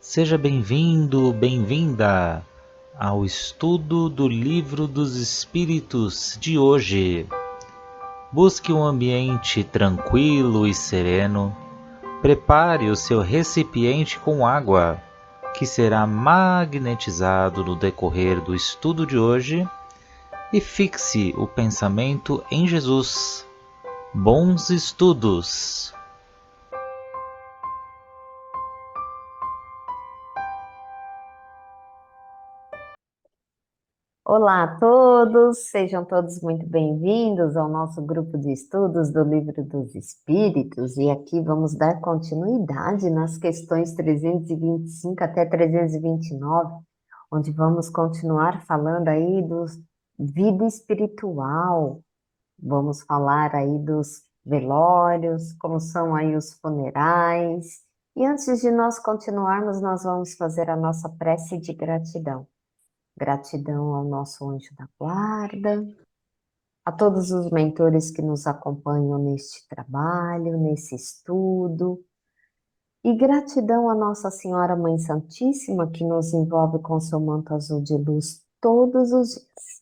Seja bem-vindo, bem-vinda ao estudo do Livro dos Espíritos de hoje. Busque um ambiente tranquilo e sereno. Prepare o seu recipiente com água, que será magnetizado no decorrer do estudo de hoje, e fixe o pensamento em Jesus. Bons estudos! Olá a todos, sejam todos muito bem-vindos ao nosso grupo de estudos do Livro dos Espíritos, e aqui vamos dar continuidade nas questões 325 até 329, onde vamos continuar falando aí dos vida espiritual, vamos falar aí dos velórios, como são aí os funerais, e antes de nós continuarmos, nós vamos fazer a nossa prece de gratidão. Gratidão ao nosso anjo da guarda, a todos os mentores que nos acompanham neste trabalho, nesse estudo, e gratidão à Nossa Senhora Mãe Santíssima, que nos envolve com seu manto azul de luz todos os dias,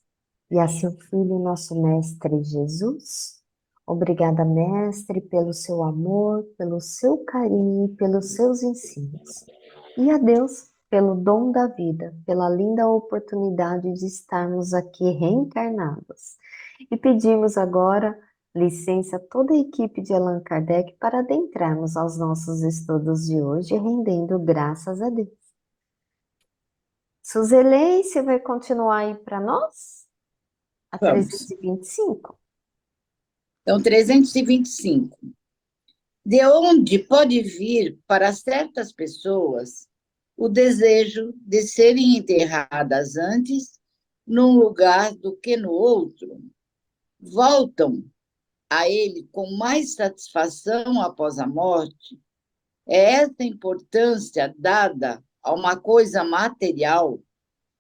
e a seu Filho, nosso Mestre Jesus. Obrigada, Mestre, pelo seu amor, pelo seu carinho e pelos seus ensinos. E a Deus pelo dom da vida, pela linda oportunidade de estarmos aqui reencarnados. E pedimos agora licença a toda a equipe de Allan Kardec para adentrarmos aos nossos estudos de hoje, rendendo graças a Deus. Suzelei, você vai continuar aí para nós? A Vamos. 325. Então, 325. De onde pode vir para certas pessoas o desejo de serem enterradas antes num lugar do que no outro? Voltam a ele com mais satisfação após a morte? É essa importância dada a uma coisa material?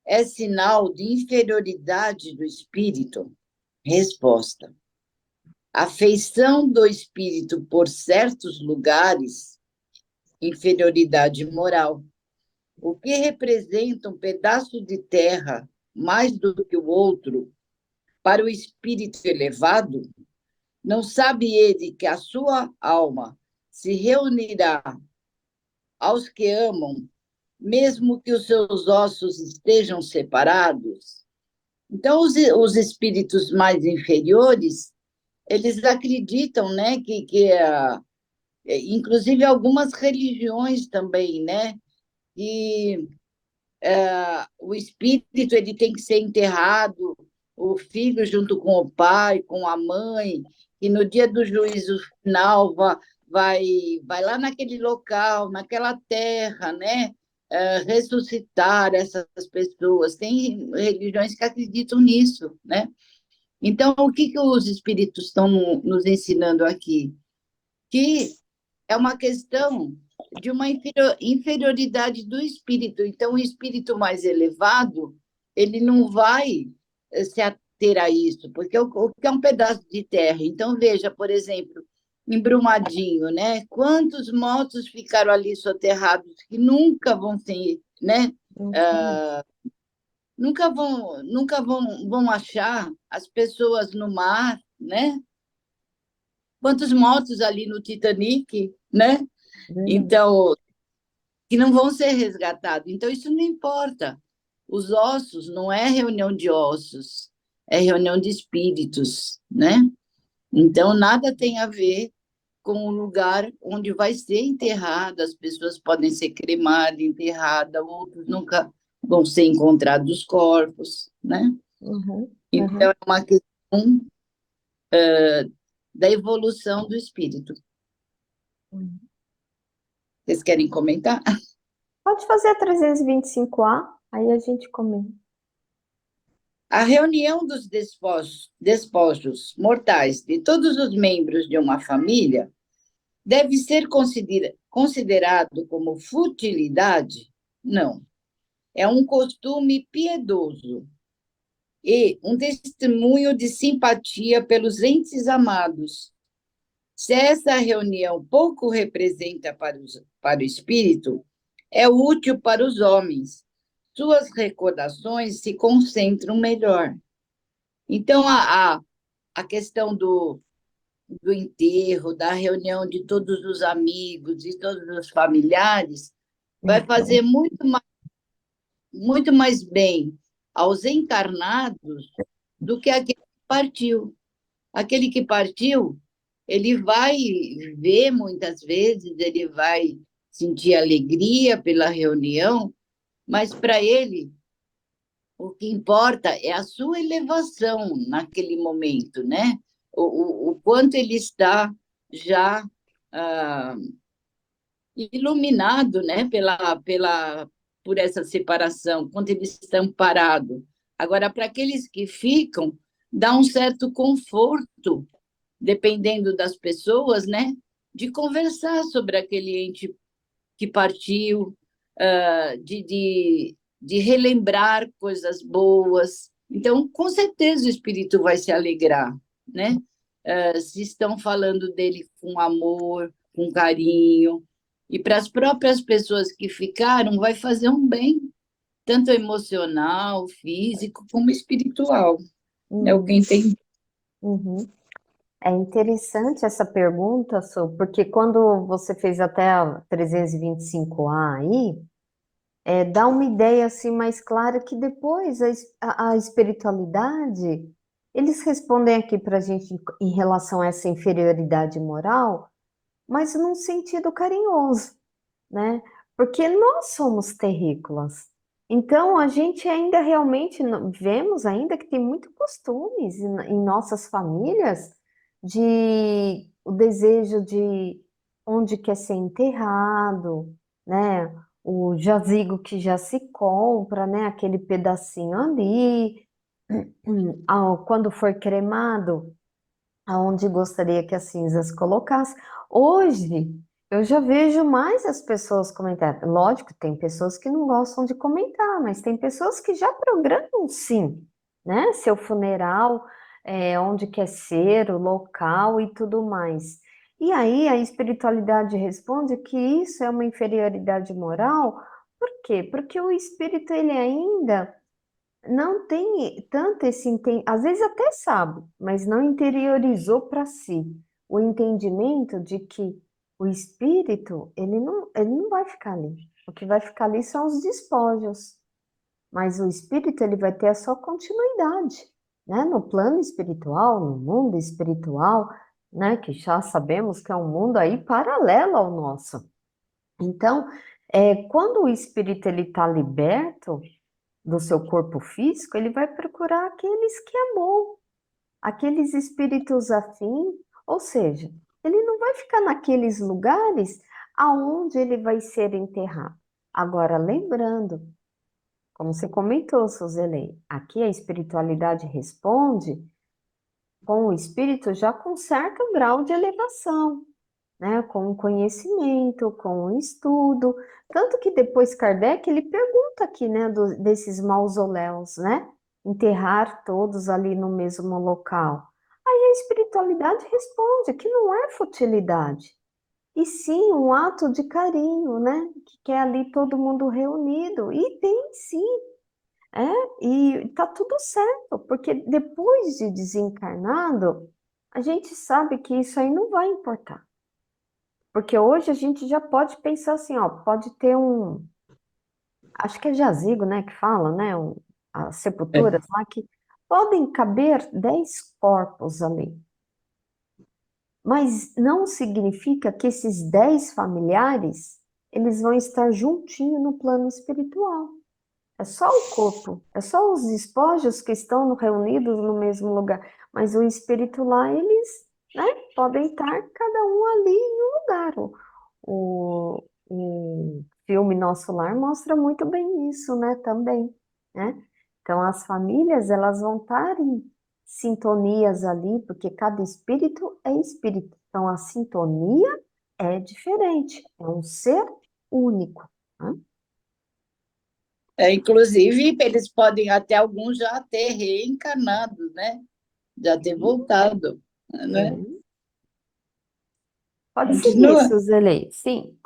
É sinal de inferioridade do espírito? Resposta: a afeição do espírito por certos lugares, inferioridade moral. O que representa um pedaço de terra mais do que o outro para o espírito elevado, não sabe ele que a sua alma se reunirá aos que amam, mesmo que os seus ossos estejam separados? Então, os espíritos mais inferiores, eles acreditam, né, inclusive algumas religiões também, né, que o espírito ele tem que ser enterrado, o filho junto com o pai, com a mãe, e no dia do juízo final vai lá naquele local, naquela terra, né, ressuscitar essas pessoas. Tem religiões que acreditam nisso, né? Então, o que os espíritos estão nos ensinando aqui? Que é uma questão de uma inferioridade do espírito. Então, o espírito mais elevado, ele não vai se ater a isso, porque o que é um pedaço de terra. Então, veja, por exemplo, em Brumadinho, né? Quantos mortos ficaram ali soterrados que nunca vão ser, né? Uhum. Uh, nunca vão achar as pessoas no mar, né? Quantos mortos ali no Titanic, né? Verdade. Então, que não vão ser resgatados. Então, isso não importa. Os ossos não é reunião de ossos, é reunião de espíritos, né? Então, nada tem a ver com o lugar onde vai ser enterrada. As pessoas podem ser cremadas, enterradas, outros nunca vão ser encontrados os corpos, né? Uhum. Então, Uhum. é uma questão da evolução do espírito. Uhum. Vocês querem comentar? Pode fazer a 325A, aí a gente comenta. A reunião dos despojos mortais de todos os membros de uma família deve ser considerado como futilidade? Não. É um costume piedoso e um testemunho de simpatia pelos entes amados. Se essa reunião pouco representa para o espírito, é útil para os homens. Suas recordações se concentram melhor. Então, a questão do enterro, da reunião de todos os amigos e todos os familiares, vai fazer muito mais bem aos encarnados do que aquele que partiu. Aquele que partiu, ele vai ver muitas vezes, ele vai sentir alegria pela reunião, mas para ele o que importa é a sua elevação naquele momento, né? O quanto ele está já ah, iluminado, né, por essa separação, quanto ele está amparado. Agora, para aqueles que ficam, dá um certo conforto, dependendo das pessoas, né, de conversar sobre aquele ente que partiu, de relembrar coisas boas. Então, com certeza o espírito vai se alegrar, né? Se estão falando dele com amor, com carinho, e para as próprias pessoas que ficaram, vai fazer um bem, tanto emocional, físico, como espiritual. É o que Uhum, entendi. uhum. É interessante essa pergunta, Su, porque quando você fez até a 325A aí, dá uma ideia assim mais clara que depois a espiritualidade, eles respondem aqui para a gente em relação a essa inferioridade moral, mas num sentido carinhoso, né? Porque nós somos terrícolas. Então, a gente ainda realmente vemos ainda que tem muito costumes em nossas famílias de o desejo de onde quer ser enterrado, né? O jazigo que já se compra, né? Aquele pedacinho ali. Quando for cremado, aonde gostaria que as cinzas colocassem. Hoje, eu já vejo mais as pessoas comentarem. Lógico, tem pessoas que não gostam de comentar, mas tem pessoas que já programam sim, né? Seu funeral, onde quer ser, o local e tudo mais. E aí a espiritualidade responde que isso é uma inferioridade moral. Por quê? Porque o espírito ele ainda não tem tanto esse às vezes até sabe, mas não interiorizou para si o entendimento de que o espírito, ele não vai ficar ali. O que vai ficar ali são os despojos, mas o espírito ele vai ter a sua continuidade, né? No plano espiritual, no mundo espiritual, né? Que já sabemos que é um mundo aí paralelo ao nosso. Então, quando o espírito ele está liberto do seu corpo físico, ele vai procurar aqueles que amou, aqueles espíritos afins, ou seja, ele não vai ficar naqueles lugares aonde ele vai ser enterrado. Agora, lembrando, como você comentou, Suzelei, aqui a espiritualidade responde com o espírito já com certo grau de elevação, né, com o conhecimento, com o estudo, tanto que depois Kardec ele pergunta aqui, né, desses mausoléus, né, enterrar todos ali no mesmo local. Aí a espiritualidade responde que não é futilidade, e sim um ato de carinho, né, que quer ali todo mundo reunido, e tem sim, e tá tudo certo, porque depois de desencarnado, a gente sabe que isso aí não vai importar. Porque hoje a gente já pode pensar assim, ó, pode ter acho que é jazigo, né, que fala, né, as sepulturas lá que podem caber 10 corpos ali. Mas não significa que esses 10 familiares, eles vão estar juntinho no plano espiritual. É só o corpo, é só os despojos que estão reunidos no mesmo lugar. Mas o espírito lá, eles, né, podem estar cada um ali em um lugar. O filme Nosso Lar mostra muito bem isso, né, também, né? Então, as famílias, elas vão estar em sintonias ali, porque cada espírito é espírito. Então, a sintonia é diferente, é um ser único, né? Inclusive, eles podem até alguns já ter reencarnado, né? Já ter voltado, né? É. Pode seguir, Continua. Suzele. Sim.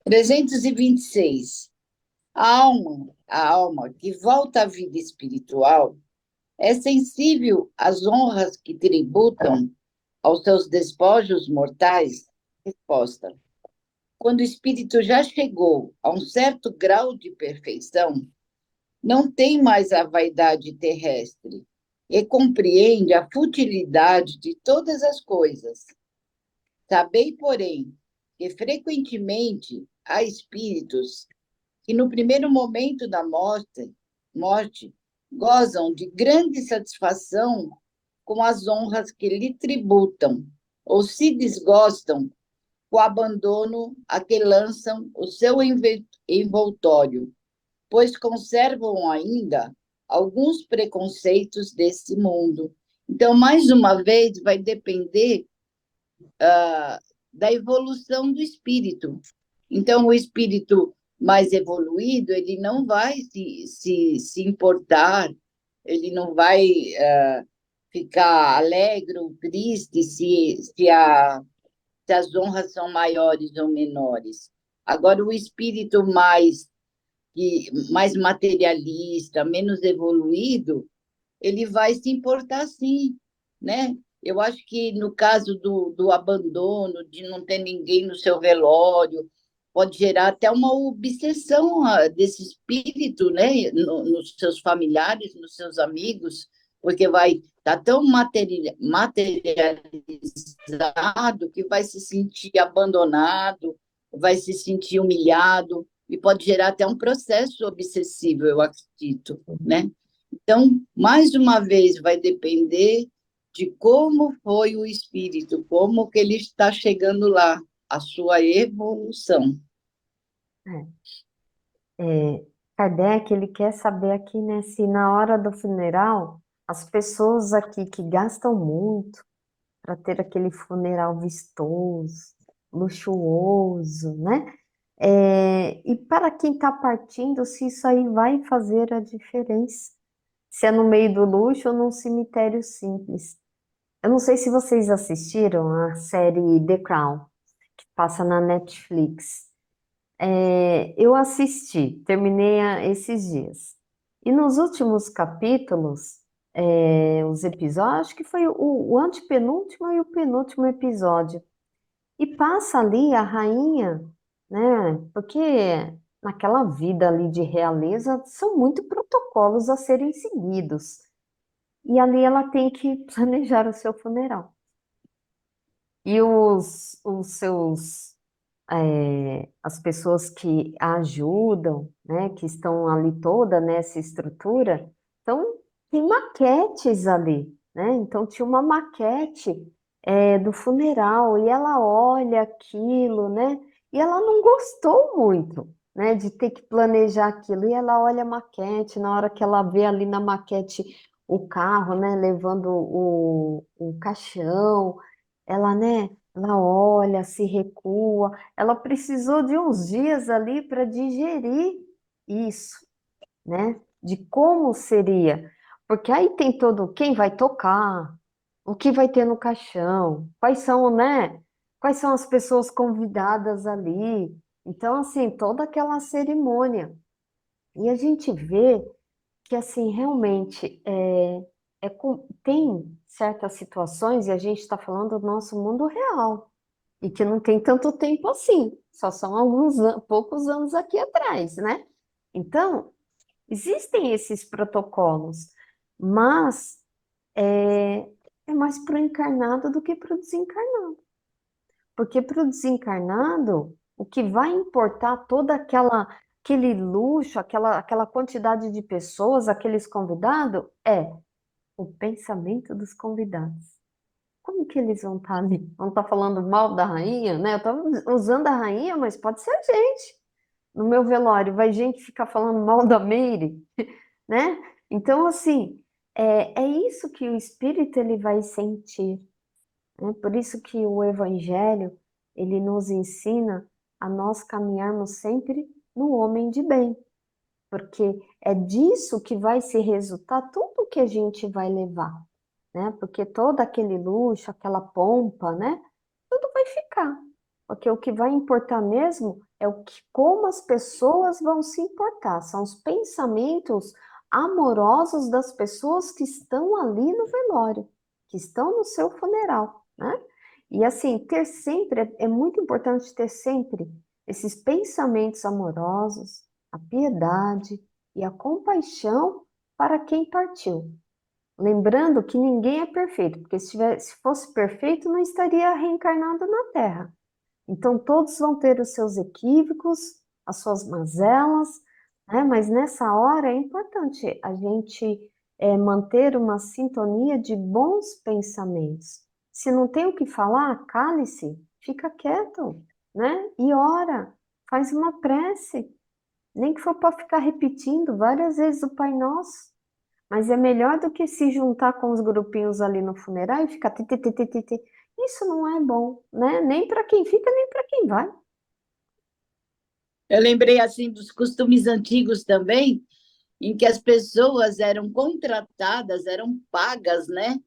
326. A alma que volta à vida espiritual é sensível às honras que tributam aos seus despojos mortais? Resposta: quando o espírito já chegou a um certo grau de perfeição, não tem mais a vaidade terrestre e compreende a futilidade de todas as coisas. Sabei, porém, que frequentemente há espíritos que, no primeiro momento da morte gozam de grande satisfação com as honras que lhe tributam, ou se desgostam com o abandono a que lançam o seu envoltório, pois conservam ainda alguns preconceitos desse mundo. Então, mais uma vez, vai depender da evolução do espírito. Então, o espírito mais evoluído, ele não vai se importar, ele não vai ficar alegre ou triste se as honras são maiores ou menores. Agora, o espírito mais materialista, menos evoluído, ele vai se importar sim, né? Eu acho que no caso do abandono, de não ter ninguém no seu velório, pode gerar até uma obsessão desse espírito, né? Nos seus familiares, nos seus amigos, porque vai estar tão materializado que vai se sentir abandonado, vai se sentir humilhado, e pode gerar até um processo obsessivo, eu acredito, né? Então, mais uma vez, vai depender de como foi o espírito, como que ele está chegando lá, a sua evolução. Kardec, ele quer saber aqui, né, se na hora do funeral, as pessoas aqui que gastam muito para ter aquele funeral vistoso, luxuoso, né? E para quem está partindo, se isso aí vai fazer a diferença, se é no meio do luxo ou num cemitério simples. Eu não sei se vocês assistiram a série The Crown, que passa na Netflix. Eu assisti, terminei esses dias. E nos últimos capítulos, os episódios, acho que foi o antepenúltimo e o penúltimo episódio. E passa ali a rainha, né? Porque naquela vida ali de realeza são muitos protocolos a serem seguidos. E ali ela tem que planejar o seu funeral. E os seus as pessoas que a ajudam, né, que estão ali toda nessa estrutura, então tem maquetes ali, né? Então tinha uma maquete do funeral e ela olha aquilo, né? E ela não gostou muito, né, de ter que planejar aquilo. E ela olha a maquete, na hora que ela vê ali na maquete o carro, né, levando o caixão, ela, né? Ela olha, se recua. Ela precisou de uns dias ali para digerir isso, né? De como seria. Porque aí tem todo quem vai tocar, o que vai ter no caixão, quais são, né? Quais são as pessoas convidadas ali. Então, assim, toda aquela cerimônia. E a gente vê que assim realmente tem certas situações, e a gente está falando do nosso mundo real, e que não tem tanto tempo assim, só são poucos anos aqui atrás, né? Então, existem esses protocolos, mas é mais para o encarnado do que para o desencarnado. Porque para o desencarnado, o que vai importar toda aquele luxo, aquela quantidade de pessoas, aqueles convidados, é o pensamento dos convidados. Como que eles vão estar ali? Vão estar falando mal da rainha, né? Eu estou usando a rainha, mas pode ser a gente. No meu velório, vai gente ficar falando mal da Meire, né? Então, assim, é isso que o espírito ele vai sentir. Né? Por isso que o Evangelho, ele nos ensina a nós caminharmos sempre no homem de bem, porque é disso que vai se resultar tudo que a gente vai levar, né? Porque todo aquele luxo, aquela pompa, né? Tudo vai ficar, porque o que vai importar mesmo é como as pessoas vão se importar, são os pensamentos amorosos das pessoas que estão ali no velório, que estão no seu funeral, né? E assim, ter sempre, é muito importante ter sempre esses pensamentos amorosos, a piedade e a compaixão para quem partiu. Lembrando que ninguém é perfeito, porque se fosse perfeito, não estaria reencarnado na Terra. Então, todos vão ter os seus equívocos, as suas mazelas, né? Mas nessa hora é importante a gente manter uma sintonia de bons pensamentos. Se não tem o que falar, cale-se, fica quieto, né? E ora, faz uma prece, nem que for para ficar repetindo várias vezes o Pai Nosso. Mas é melhor do que se juntar com os grupinhos ali no funeral e ficar. Isso não é bom, né? Nem para quem fica, nem para quem vai. Eu lembrei assim dos costumes antigos também, em que as pessoas eram contratadas, eram pagas, né,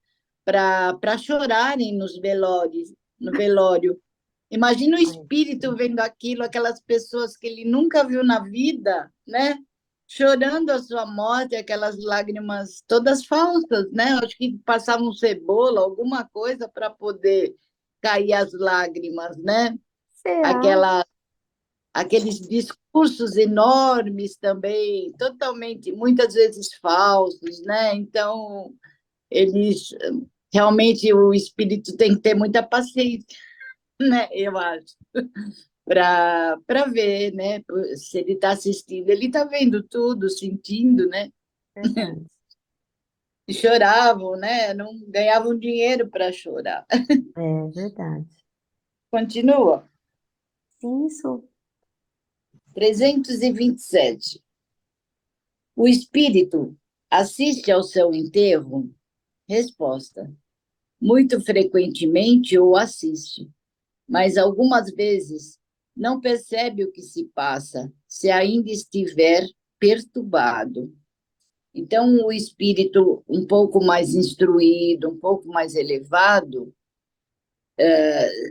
para chorarem nos velórios, no velório. Imagina o Ai, espírito vendo aquilo, aquelas pessoas que ele nunca viu na vida, né? Chorando a sua morte, aquelas lágrimas todas falsas, né? Acho que passavam cebola, alguma coisa para poder cair as lágrimas, né? será? Aquela, aqueles discursos enormes também, totalmente, muitas vezes falsos, né? Então, eles realmente o espírito tem que ter muita paciência, né? Eu acho para ver, né? Se ele está assistindo, ele está vendo tudo, sentindo, né? Verdade. E choravam, né? Não ganhavam dinheiro para chorar. É verdade. Continua. Sim, isso. 327. O espírito assiste ao seu enterro? Resposta: muito frequentemente ou assiste, mas algumas vezes não percebe o que se passa, se ainda estiver perturbado. Então, o espírito um pouco mais instruído, um pouco mais elevado,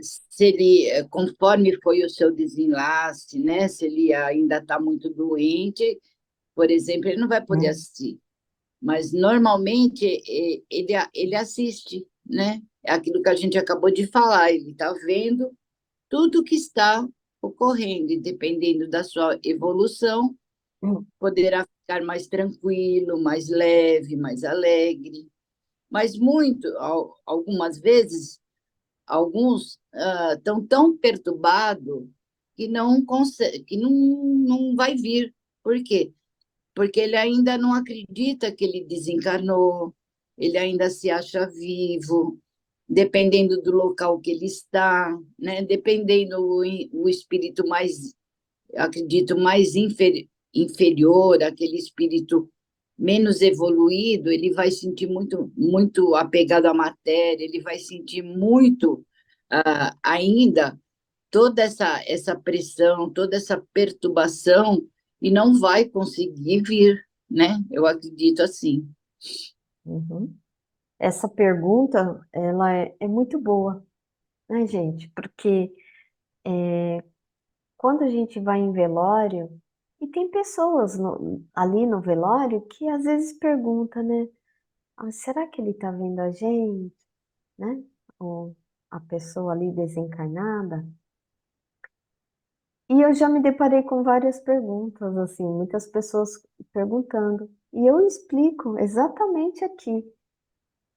se ele, conforme foi o seu desenlace, né? Se ele ainda está muito doente, por exemplo, ele não vai poder assistir. Mas, normalmente, ele assiste, né? É aquilo que a gente acabou de falar, ele está vendo tudo que está ocorrendo, e dependendo da sua evolução, Hum. poderá ficar mais tranquilo, mais leve, mais alegre. Mas muito, algumas vezes, alguns estão tão perturbados que não consegue, que não vai vir. Por quê? Porque ele ainda não acredita que ele desencarnou, ele ainda se acha vivo, dependendo do local que ele está, né? Dependendo o espírito mais, acredito, mais inferior, aquele espírito menos evoluído, ele vai sentir muito apegado à matéria, ele vai sentir muito ainda toda essa pressão, toda essa perturbação e não vai conseguir vir, né? Eu acredito assim. Uhum. Essa pergunta, ela é muito boa, né, gente? Porque quando a gente vai em velório, e tem pessoas ali no velório que às vezes perguntam, né? Ah, será que ele está vendo a gente, né? Ou a pessoa ali desencarnada? E eu já me deparei com várias perguntas, assim, muitas pessoas perguntando. E eu explico exatamente aqui.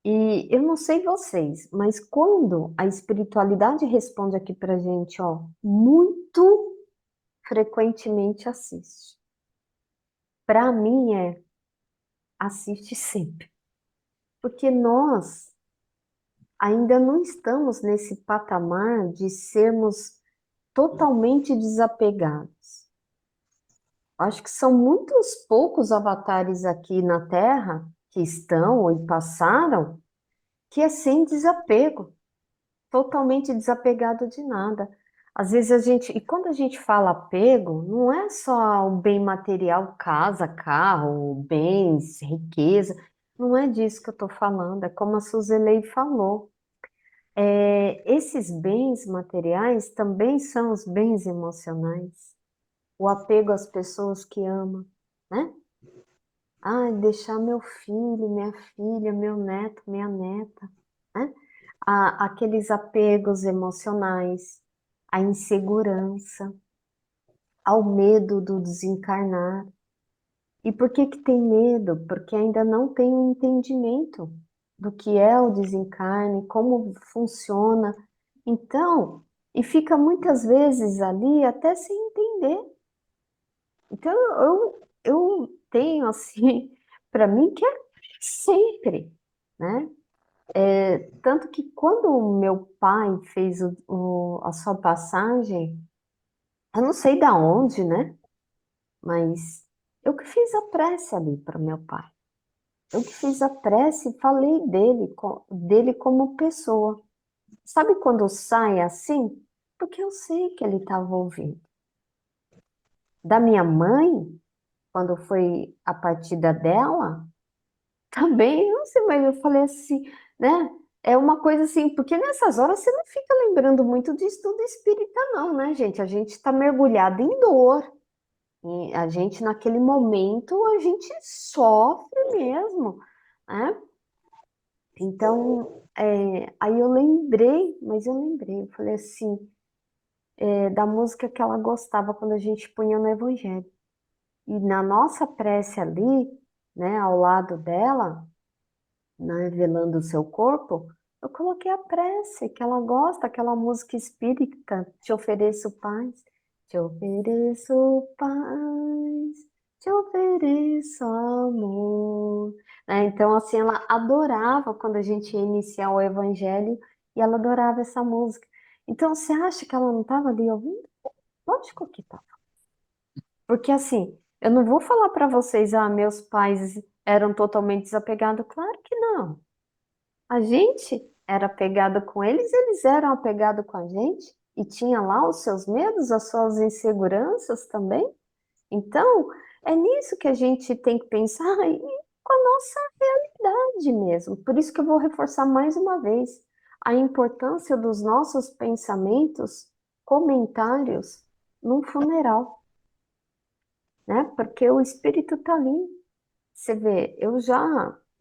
E eu não sei vocês, mas quando a espiritualidade responde aqui pra gente, ó, muito frequentemente assiste. Para mim assiste sempre. Porque nós ainda não estamos nesse patamar de sermos totalmente desapegados. Acho que são muitos poucos avatares aqui na Terra que estão e passaram que é sem desapego, totalmente desapegado de nada. Às vezes e quando a gente fala apego, não é só o bem material, casa, carro, bens, riqueza, não é disso que eu estou falando, é como a Suzelei falou. Esses bens materiais também são os bens emocionais. o apego às pessoas que ama, né? Ai, deixar meu filho, minha filha, meu neto, minha neta, né? Aqueles apegos emocionais, a insegurança, ao medo do desencarnar. E por que que tem medo? Porque ainda não tem um entendimento do que é o desencarne, como funciona. Então, e fica muitas vezes ali até sem entender. Então, eu tenho assim, para mim que é sempre, né? Tanto que quando o meu pai fez a sua passagem, eu não sei da onde, né? Mas eu que fiz a prece ali para meu pai. Eu que fiz a prece e falei dele, dele como pessoa. Sabe quando sai assim? Porque eu sei que ele estava ouvindo. Da minha mãe, quando foi a partida dela, também, não sei, mas eu falei assim, né? É uma coisa assim, porque nessas horas você não fica lembrando muito de estudo espírita, não, né, gente? A gente está mergulhado em dor. E a gente, naquele momento, a gente sofre mesmo, né? Então, aí eu lembrei, mas eu lembrei, eu falei assim, da música que ela gostava quando a gente punha no Evangelho. E na nossa prece ali, né, ao lado dela, né, velando o seu corpo, eu coloquei a prece que ela gosta, aquela música espírita, Te ofereço paz, te ofereço paz, te ofereço amor. Né? Então, assim, ela adorava quando a gente ia iniciar o evangelho e ela adorava essa música. Então, você acha que ela não estava ali ouvindo? Lógico que estava. Porque, assim, eu não vou falar para vocês, meus pais eram totalmente desapegados. Claro que não. A gente era apegado com eles, eles eram apegados com a gente e tinha lá os seus medos, as suas inseguranças também. Então, é nisso que a gente tem que pensar e com a nossa realidade mesmo. Por isso que eu vou reforçar mais uma vez a importância dos nossos pensamentos, comentários num funeral, né? Porque o espírito está ali. Você vê, eu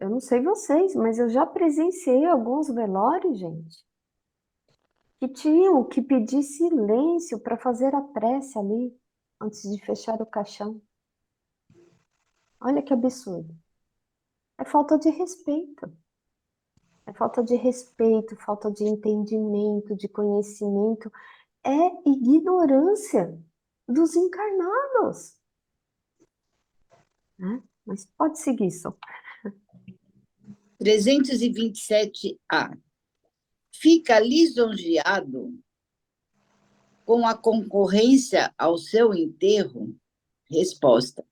não sei vocês, mas eu já presenciei alguns velórios, gente, que tinham que pedir silêncio para fazer a prece ali, antes de fechar o caixão. Olha que absurdo. É falta de respeito. É falta de respeito, falta de entendimento, de conhecimento. É ignorância dos encarnados, né? Mas pode seguir, só. 327A. Fica lisonjeado com a concorrência ao seu enterro? Resposta: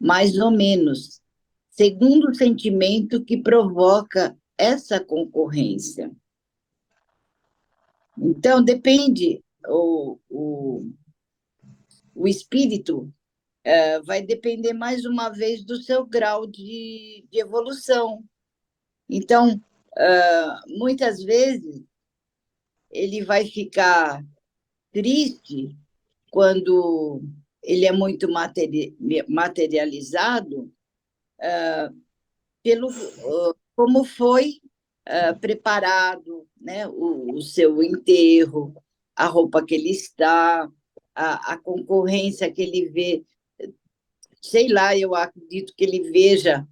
mais ou menos, segundo o sentimento que provoca essa concorrência. Então, depende, o espírito vai depender, mais uma vez, do seu grau de evolução. Então, muitas vezes, ele vai ficar triste quando ele é muito materializado pelo como foi preparado, né, o seu enterro, a roupa que ele está, a concorrência que ele vê, sei lá, eu acredito que ele veja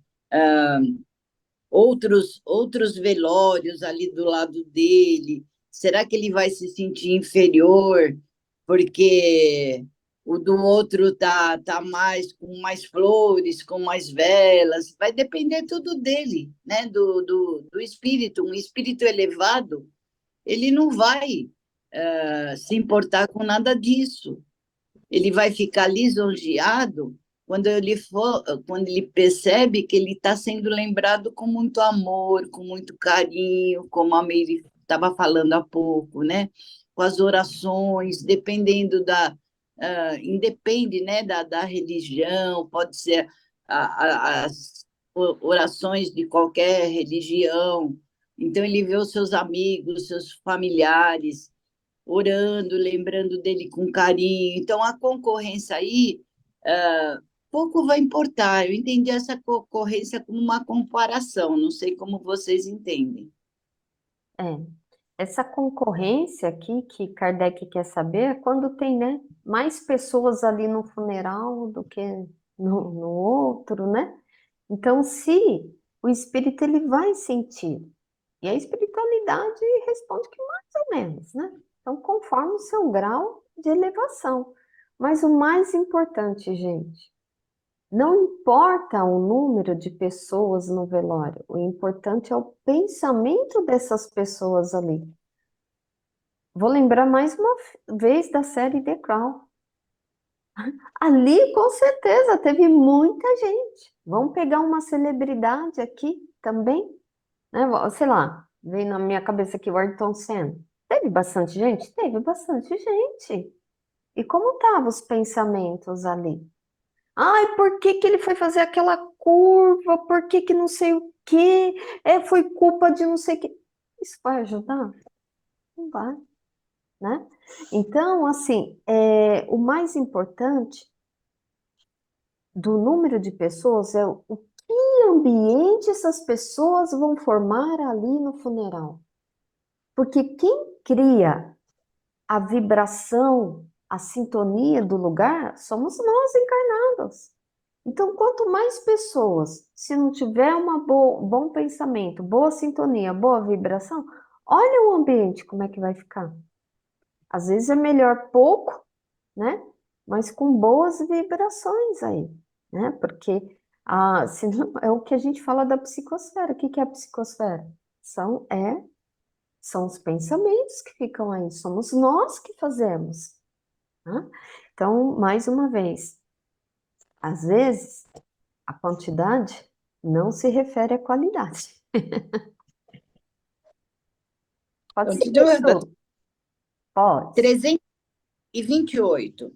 outros velórios ali do lado dele. Será que ele vai se sentir inferior porque o do outro tá mais com mais flores, com mais velas? Vai depender tudo dele, né? Do espírito. Um espírito elevado, ele não vai se importar com nada disso. Ele vai ficar lisonjeado quando ele percebe que ele está sendo lembrado com muito amor, com muito carinho, como a Meire estava falando há pouco, né? Com as orações, dependendo independe, né, da religião, pode ser as orações de qualquer religião. Então ele vê os seus amigos, seus familiares, orando, lembrando dele com carinho. Então, a concorrência aí, pouco vai importar. Eu entendi essa concorrência como uma comparação, não sei como vocês entendem. É. Essa concorrência aqui que Kardec quer saber é quando tem, né, mais pessoas ali no funeral do que no outro, né? Então, se o espírito ele vai sentir, e a espiritualidade responde que mais ou menos, né? Então, conforme o seu grau de elevação. Mas o mais importante, gente, não importa o número de pessoas no velório, o importante é o pensamento dessas pessoas ali. Vou lembrar mais uma vez da série The Crown. Ali, com certeza, teve muita gente. Vamos pegar uma celebridade aqui também, né? Sei lá, veio na minha cabeça aqui o Ayrton Senna. Teve bastante gente? Teve bastante gente. E como estavam os pensamentos ali? Ai, por que que ele foi fazer aquela curva? Por que que não sei o quê? Foi culpa de não sei o quê. Isso vai ajudar? Não vai, né? Então, assim, o mais importante do número de pessoas é o que ambiente essas pessoas vão formar ali no funeral. Porque quem cria a vibração, a sintonia do lugar, somos nós encarnados. Então, quanto mais pessoas, se não tiver bom pensamento, boa sintonia, boa vibração, olha o ambiente como é que vai ficar. Às vezes é melhor pouco, né? Mas com boas vibrações aí, né? Porque senão, é o que a gente fala da psicosfera. O que que é a psicosfera? São os pensamentos que ficam aí, somos nós que fazemos, né? Então, mais uma vez, às vezes, a quantidade não se refere à qualidade. Pode ser Continuando, isso? Pode. 328.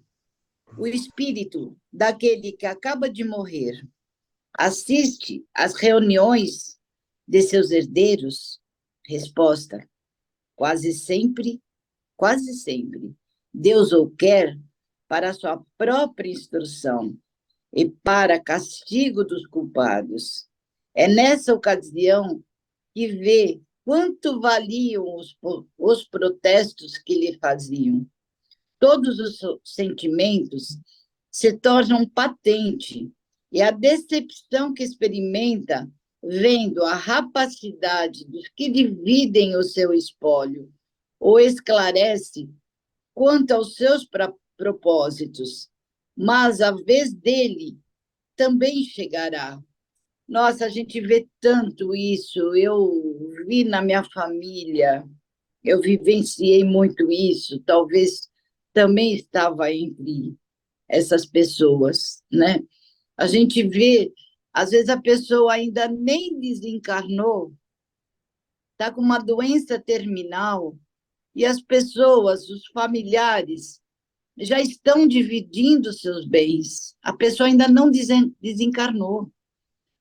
O espírito daquele que acaba de morrer assiste às reuniões de seus herdeiros? Resposta: quase sempre, quase sempre. Deus o quer para a sua própria instrução e para castigo dos culpados. É nessa ocasião que vê quanto valiam os protestos que lhe faziam. Todos os sentimentos se tornam patente e a decepção que experimenta vendo a rapacidade dos que dividem o seu espólio o esclarece quanto aos seus propósitos, mas a vez dele também chegará. Nossa, a gente vê tanto isso. Eu vi na minha família, eu vivenciei muito isso. Talvez também estava entre essas pessoas, né? A gente vê, às vezes a pessoa ainda nem desencarnou, está com uma doença terminal e as pessoas, os familiares, já estão dividindo seus bens. A pessoa ainda não desencarnou.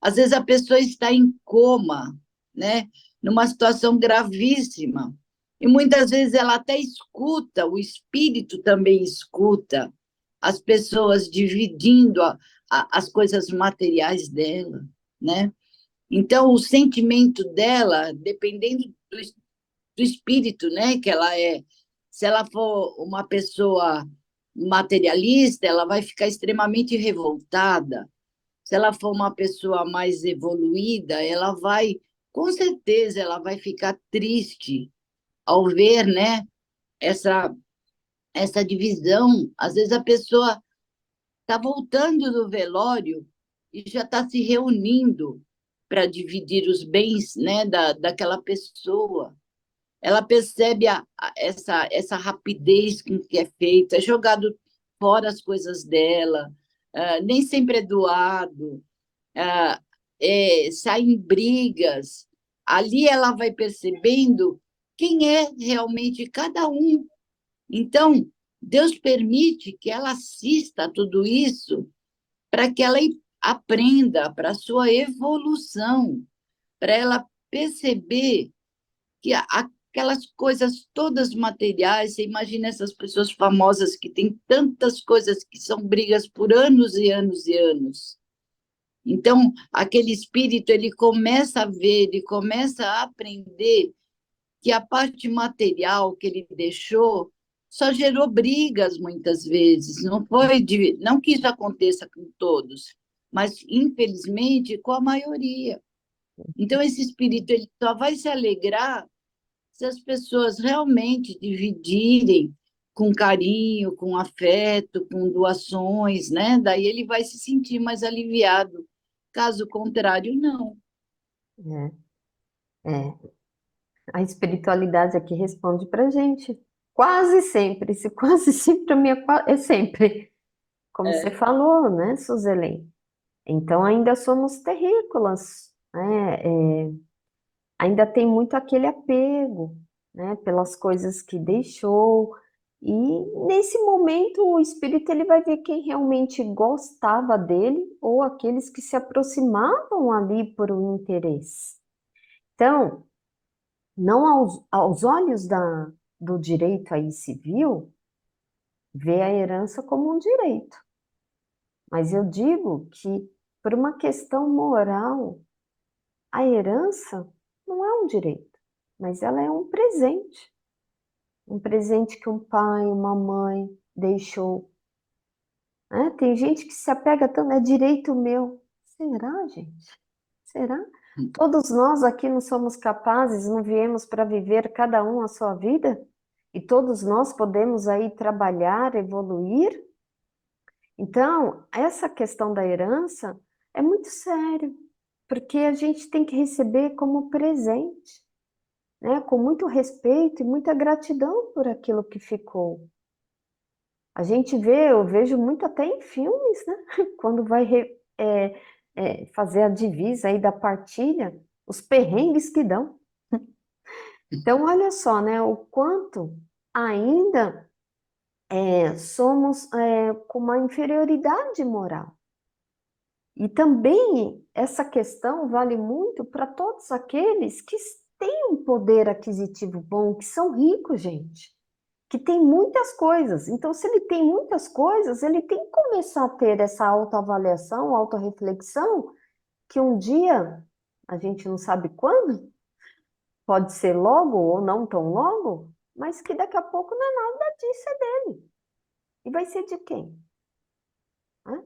Às vezes a pessoa está em coma, né? Numa situação gravíssima. E muitas vezes ela até escuta, o espírito também escuta as pessoas dividindo as coisas materiais dela, né? Então, o sentimento dela, dependendo do espírito, né, que ela é, se ela for uma pessoa materialista, ela vai ficar extremamente revoltada. Se ela for uma pessoa mais evoluída, ela vai, com certeza, ela vai ficar triste ao ver, né, essa essa divisão. Às vezes a pessoa está voltando do velório e já está se reunindo para dividir os bens, né, daquela pessoa. Ela percebe essa rapidez com que é feita, é jogado fora as coisas dela, nem sempre é doado, saem brigas. Ali ela vai percebendo quem é realmente cada um. Então, Deus permite que ela assista a tudo isso para que ela aprenda para a sua evolução, para ela perceber que aquelas coisas todas materiais. Você imagina essas pessoas famosas que têm tantas coisas que são brigas por anos e anos e anos. Então, aquele espírito, ele começa a ver, ele começa a aprender que a parte material que ele deixou só gerou brigas muitas vezes. Não que isso aconteça com todos, mas infelizmente com a maioria. Então esse espírito ele só vai se alegrar se as pessoas realmente dividirem com carinho, com afeto, com doações, né? Daí ele vai se sentir mais aliviado. Caso contrário, não. É, é. A espiritualidade aqui responde para gente. Quase sempre, se quase sempre, a minha é sempre. Como você É. falou, né, Suzelen? Então ainda somos terrícolas, né? Ainda tem muito aquele apego, né, pelas coisas que deixou. E nesse momento o espírito ele vai ver quem realmente gostava dele ou aqueles que se aproximavam ali por um interesse. Então, não aos olhos do direito aí civil, vê a herança como um direito. Mas eu digo que, por uma questão moral, a herança não é um direito, mas ela é um presente. Um presente que um pai, uma mãe deixou. Né? Tem gente que se apega tanto, é direito meu. Será, gente? Será? Todos nós aqui não somos capazes, não viemos para viver cada um a sua vida? E todos nós podemos aí trabalhar, evoluir? Então, essa questão da herança é muito sério, porque a gente tem que receber como presente, né? Com muito respeito e muita gratidão por aquilo que ficou. A gente vê, eu vejo muito até em filmes, né? Quando vai fazer a divisa aí da partilha, os perrengues que dão. Então, olha só, né? O quanto ainda somos com uma inferioridade moral. E também essa questão vale muito para todos aqueles que têm um poder aquisitivo bom, que são ricos, gente, que tem muitas coisas. Então, se ele tem muitas coisas, ele tem que começar a ter essa autoavaliação, autorreflexão, que um dia, a gente não sabe quando, pode ser logo ou não tão logo, mas que daqui a pouco não é nada disso, é dele. E vai ser de quem? Né?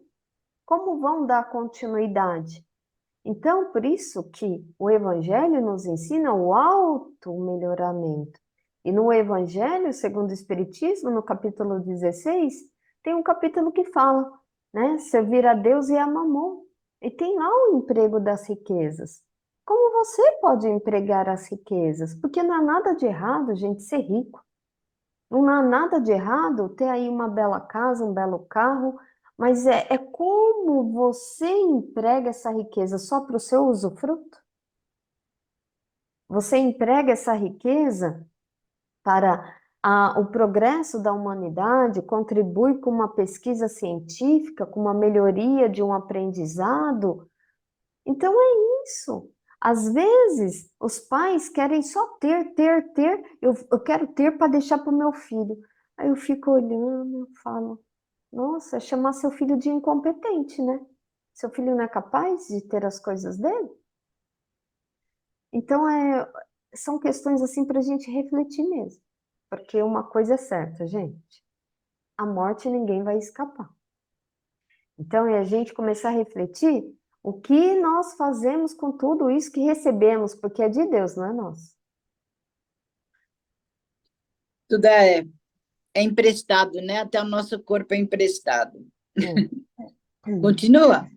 Como vão dar continuidade? Então, por isso que o Evangelho nos ensina o auto-melhoramento. E no Evangelho, segundo o Espiritismo, no capítulo 16, tem um capítulo que fala, né? Servir a Deus e a Mamon. E tem lá o emprego das riquezas. Como você pode empregar as riquezas? Porque não há nada de errado, gente, ser rico. Não há nada de errado ter aí uma bela casa, um belo carro, mas é como você emprega essa riqueza só para o seu usufruto? Você emprega essa riqueza para o progresso da humanidade, contribui com uma pesquisa científica, com uma melhoria de um aprendizado? Então é isso. Às vezes, os pais querem só ter. Eu quero ter para deixar para o meu filho. Aí eu fico olhando, eu falo, nossa, é chamar seu filho de incompetente, né? Seu filho não é capaz de ter as coisas dele? Então, são questões assim para a gente refletir mesmo. Porque uma coisa é certa, gente: a morte ninguém vai escapar. Então, é a gente começar a refletir o que nós fazemos com tudo isso que recebemos, porque é de Deus, não é nosso. Tudo é emprestado, né? Até o nosso corpo é emprestado. Continua.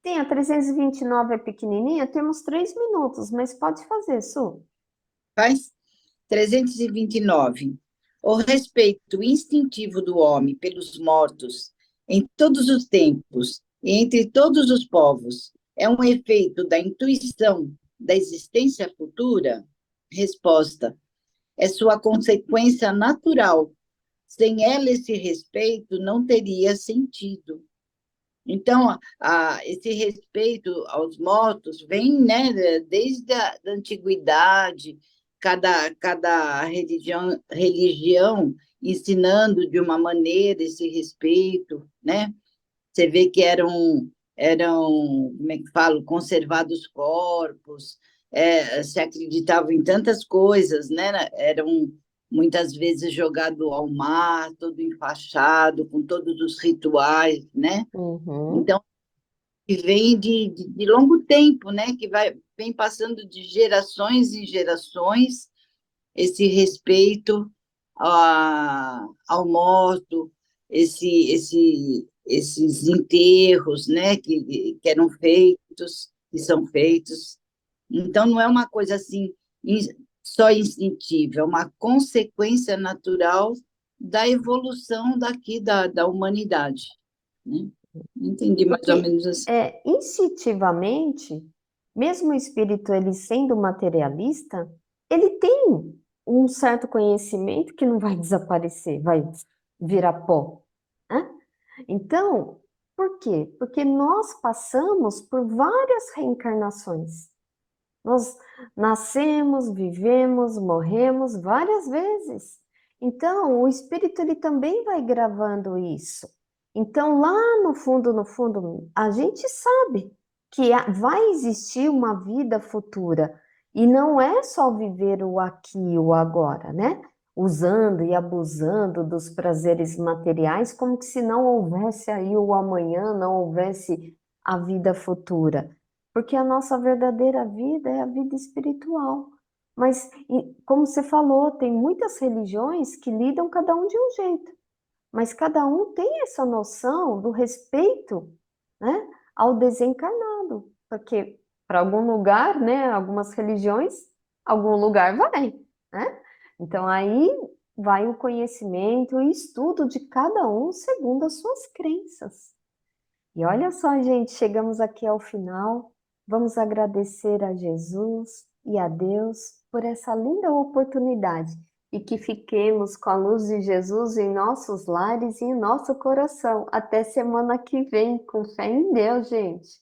Sim, a 329 é pequenininha, temos 3 minutos, mas pode fazer, Su. Faz 329. O respeito instintivo do homem pelos mortos em todos os tempos e entre todos os povos é um efeito da intuição da existência futura? Resposta: é sua consequência natural. Sem ela, esse respeito não teria sentido. Então, esse respeito aos mortos vem, né, desde a da antiguidade, cada religião ensinando de uma maneira esse respeito, né? Você vê que como é que falo, conservados corpos, se acreditava em tantas coisas, né? Eram muitas vezes jogado ao mar, todo enfaixado, com todos os rituais, né? Uhum. Então, que vem de longo tempo, né? Vem passando de gerações em gerações esse respeito ao morto, esses enterros, né, que eram feitos, que são feitos. Então, não é uma coisa assim só instintiva, é uma consequência natural da evolução daqui da humanidade. Né? Entendi mais ou Porque menos assim. instintivamente, mesmo o espírito ele sendo materialista, ele tem um certo conhecimento que não vai desaparecer, vai virar pó, né? Então, por quê? Porque nós passamos por várias reencarnações. Nós nascemos, vivemos, morremos várias vezes. Então, o espírito ele também vai gravando isso. Então, lá no fundo, a gente sabe que vai existir uma vida futura e não é só viver o aqui e o agora, né? Usando e abusando dos prazeres materiais como que se não houvesse aí o amanhã, não houvesse a vida futura. Porque a nossa verdadeira vida é a vida espiritual. Mas, como você falou, tem muitas religiões que lidam cada um de um jeito. Mas cada um tem essa noção do respeito, né, ao desencarnado. Porque para algum lugar, né, algumas religiões, algum lugar vai, né? Então aí vai o conhecimento e estudo de cada um segundo as suas crenças. E olha só, gente, chegamos aqui ao final. Vamos agradecer a Jesus e a Deus por essa linda oportunidade e que fiquemos com a luz de Jesus em nossos lares e em nosso coração. Até semana que vem, com fé em Deus, gente.